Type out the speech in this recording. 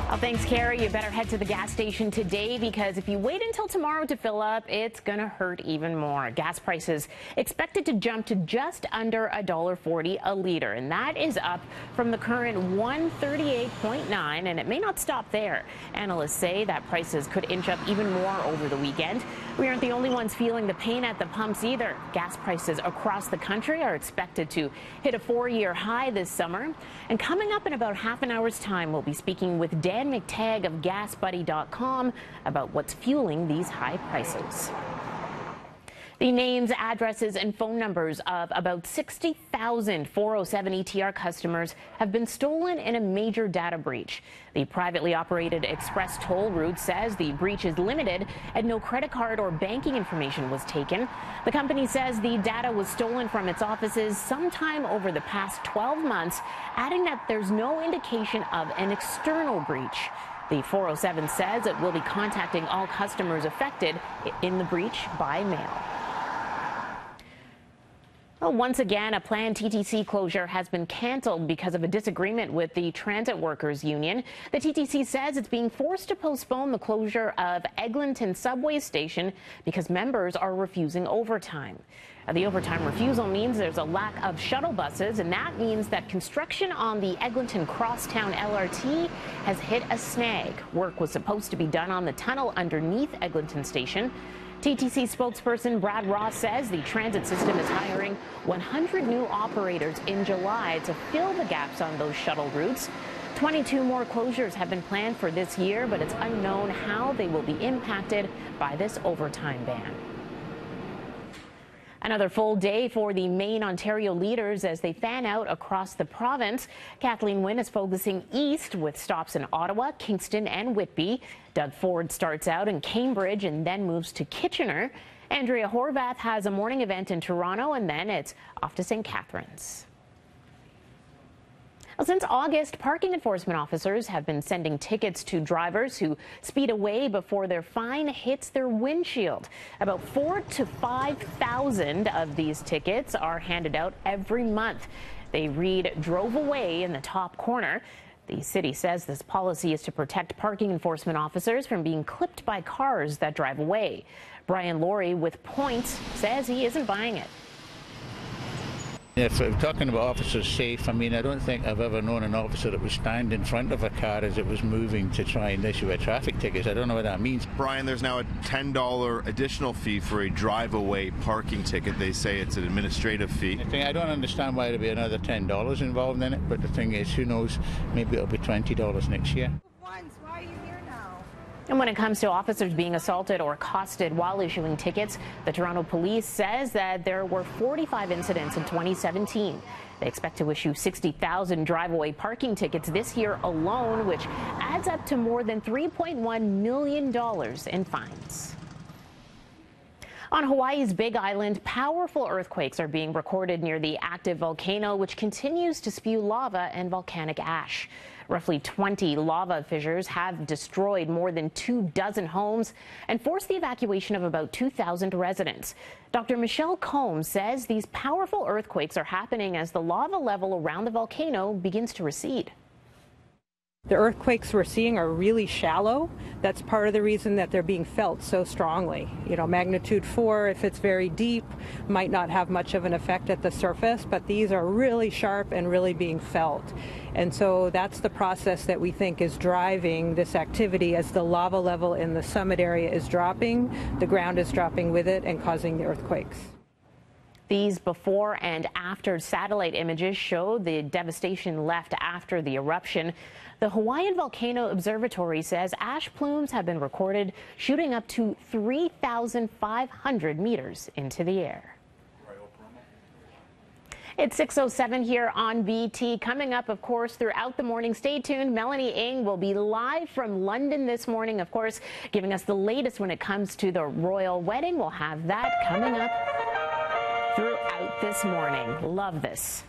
Well, thanks, Carrie. You better head to the gas station today because if you wait until tomorrow to fill up, it's going to hurt even more. Gas prices expected to jump to just under $1.40 a liter, and that is up from the current $1.38.9, and it may not stop there. Analysts say that prices could inch up even more over the weekend. We aren't the only ones feeling the pain at the pumps either. Gas prices across the country are expected to hit a 4-year high this summer. And coming up in about half an hour's time, we'll be speaking with Dan McTagg of GasBuddy.com about what's fueling these high prices. The names, addresses, and phone numbers of about 60,000 407 ETR customers have been stolen in a major data breach. The privately operated express toll route says the breach is limited and no credit card or banking information was taken. The company says the data was stolen from its offices sometime over the past 12 months, adding that there's no indication of an external breach. The 407 says it will be contacting all customers affected in the breach by mail. Well, once again, a planned TTC closure has been canceled because of a disagreement with the Transit Workers Union. The TTC says it's being forced to postpone the closure of Eglinton subway station because members are refusing overtime. The overtime refusal means there's a lack of shuttle buses, and that means that construction on the Eglinton Crosstown LRT has hit a snag. Work was supposed to be done on the tunnel underneath Eglinton Station. TTC spokesperson Brad Ross says the transit system is hiring 100 new operators in July to fill the gaps on those shuttle routes. 22 more closures have been planned for this year, but it's unknown how they will be impacted by this overtime ban. Another full day for the Maine Ontario leaders as they fan out across the province. Kathleen Wynne is focusing east with stops in Ottawa, Kingston and Whitby. Doug Ford starts out in Cambridge and then moves to Kitchener. Andrea Horvath has a morning event in Toronto and then it's off to St. Catharines. Well, since August, parking enforcement officers have been sending tickets to drivers who speed away before their fine hits their windshield. About 4,000 to 5,000 of these tickets are handed out every month. They read "drove away" in the top corner. The city says this policy is to protect parking enforcement officers from being clipped by cars that drive away. Brian Laurie with Points says he isn't buying it. If we're talking about officers safe, I mean, I don't think I've ever known an officer that would stand in front of a car as it was moving to try and issue a traffic ticket. I don't know what that means. Brian, there's now a $10 additional fee for a drive-away parking ticket. They say it's an administrative fee. I don't understand why there'd be another $10 involved in it, but the thing is, who knows, maybe it'll be $20 next year. And when it comes to officers being assaulted or accosted while issuing tickets, the Toronto Police says that there were 45 incidents in 2017. They expect to issue 60,000 drive-away parking tickets this year alone, which adds up to more than $3.1 million in fines. On Hawaii's Big Island, powerful earthquakes are being recorded near the active volcano, which continues to spew lava and volcanic ash. Roughly 20 lava fissures have destroyed more than 24 homes and forced the evacuation of about 2,000 residents. Dr. Michelle Combs says these powerful earthquakes are happening as the lava level around the volcano begins to recede. The earthquakes we're seeing are really shallow. That's part of the reason that they're being felt so strongly. You know, magnitude 4, if it's very deep, might not have much of an effect at the surface, but these are really sharp and really being felt. And so that's the process that we think is driving this activity. As the lava level in the summit area is dropping, the ground is dropping with it and causing the earthquakes. These before and after satellite images show the devastation left after the eruption. The Hawaiian Volcano Observatory says ash plumes have been recorded shooting up to 3,500 meters into the air. It's 6:07 here on BT. Coming up, of course, throughout the morning. Stay tuned. Melanie Ng will be live from London this morning, of course, giving us the latest when it comes to the royal wedding. We'll have that coming up throughout this morning. Love this.